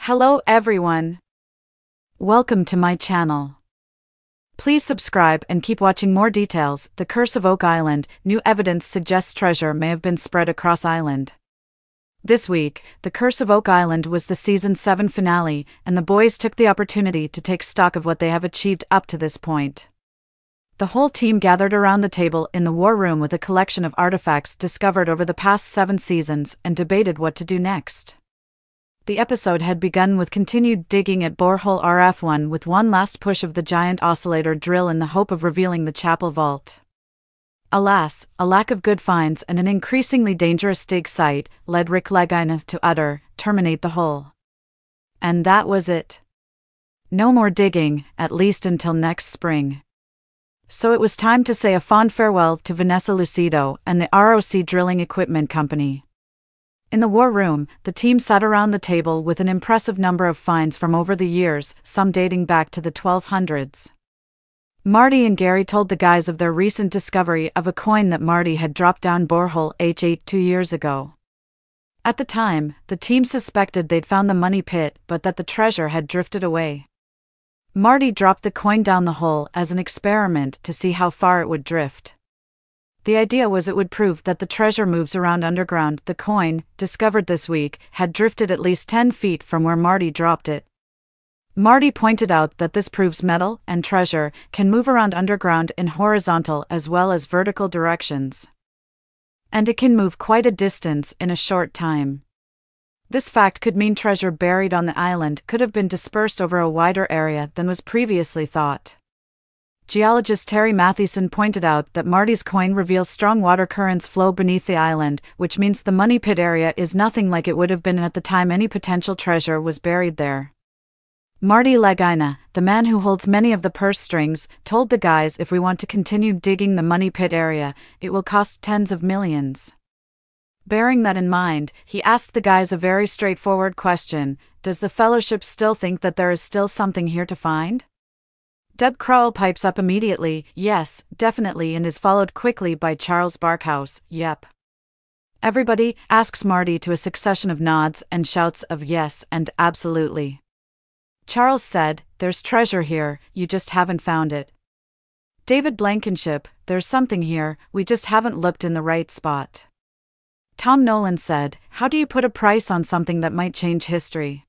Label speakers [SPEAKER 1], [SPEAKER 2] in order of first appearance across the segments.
[SPEAKER 1] Hello everyone. Welcome to my channel. Please subscribe and keep watching more details. The Curse of Oak Island. New evidence suggests treasure may have been spread across island. This week, The Curse of Oak Island was the Season 7 finale, and the boys took the opportunity to take stock of what they have achieved up to this point. The whole team gathered around the table in the war room with a collection of artifacts discovered over the past 7 seasons and debated what to do next. The episode had begun with continued digging at borehole RF1 with one last push of the giant oscillator drill in the hope of revealing the chapel vault. Alas, a lack of good finds and an increasingly dangerous dig site led Rick Lagina to terminate the hole. And that was it. No more digging, at least until next spring. So it was time to say a fond farewell to Vanessa Lucido and the ROC Drilling Equipment Company. In the war room, the team sat around the table with an impressive number of finds from over the years, some dating back to the 1200s. Marty and Gary told the guys of their recent discovery of a coin that Marty had dropped down borehole H8 2 years ago. At the time, the team suspected they'd found the money pit but that the treasure had drifted away. Marty dropped the coin down the hole as an experiment to see how far it would drift. The idea was it would prove that the treasure moves around underground. The coin, discovered this week, had drifted at least 10 feet from where Marty dropped it. Marty pointed out that this proves metal and treasure can move around underground in horizontal as well as vertical directions. And it can move quite a distance in a short time. This fact could mean treasure buried on the island could have been dispersed over a wider area than was previously thought. Geologist Terry Mathieson pointed out that Marty's coin reveals strong water currents flow beneath the island, which means the money pit area is nothing like it would have been at the time any potential treasure was buried there. Marty Lagina, the man who holds many of the purse strings, told the guys if we want to continue digging the money pit area, it will cost tens of millions. Bearing that in mind, he asked the guys a very straightforward question: does the Fellowship still think that there is still something here to find? Doug Crowell pipes up immediately, yes, definitely, and is followed quickly by Charles Barkhouse, yep. Everybody asks Marty to a succession of nods and shouts of yes and absolutely. Charles said, there's treasure here, you just haven't found it. David Blankenship, there's something here, we just haven't looked in the right spot. Tom Nolan said, how do you put a price on something that might change history?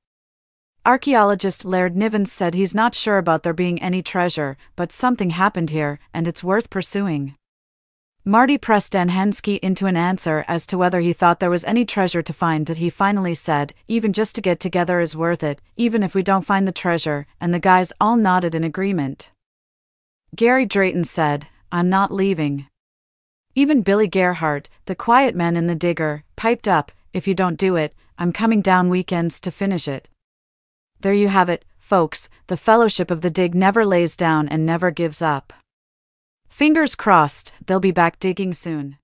[SPEAKER 1] Archaeologist Laird Nivens said he's not sure about there being any treasure, but something happened here, and it's worth pursuing. Marty pressed Dan Henske into an answer as to whether he thought there was any treasure to find, and he finally said, even just to get together is worth it, even if we don't find the treasure, and the guys all nodded in agreement. Gary Drayton said, I'm not leaving. Even Billy Gerhardt, the quiet man in the digger, piped up, if you don't do it, I'm coming down weekends to finish it. There you have it, folks, the Fellowship of the Dig never lays down and never gives up. Fingers crossed, they'll be back digging soon.